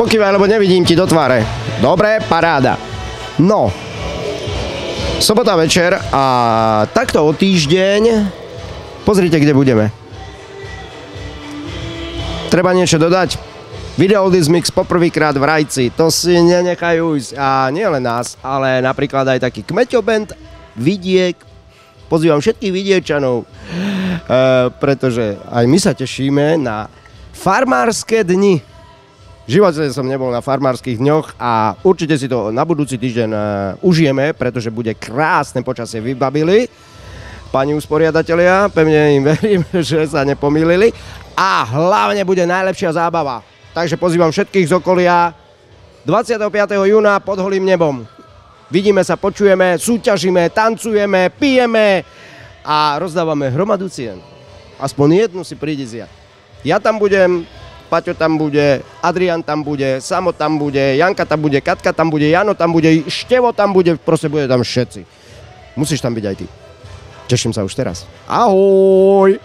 Pokývaj, lebo nevidím ti do tváre. Dobre, paráda. No. Sobota večer a takto o týždeň. Pozrite, kde budeme. Treba niečo dodať. Video Oldies Mix poprvýkrát v Rajci. To si nenechajú ísť. A nie len nás, ale napríklad aj taký Kmeťo band Vidiek. Pozývam všetkých vidiečanov, pretože aj my sa tešíme na farmárske dni. V živote som nebol na farmárskych dňoch a určite si to na budúci týždeň užijeme, pretože bude krásne počasie, vybavili. Pani usporiadatelia, pevne im verím, že sa nepomýlili. A hlavne bude najlepšia zábava. Takže pozývam všetkých z okolia 25. júna pod holým nebom. Vidíme sa, počujeme, súťažíme, tancujeme, pijeme a rozdávame hromadu cien. Aspoň jednu si prídi zjať. Ja tam budem, Paťo tam bude, Adrian tam bude, Samo tam bude, Janka tam bude, Katka tam bude, Jano tam bude, Števo tam bude, proste bude tam všetci. Musíš tam byť aj ty. Teším sa už teraz. Ahoj!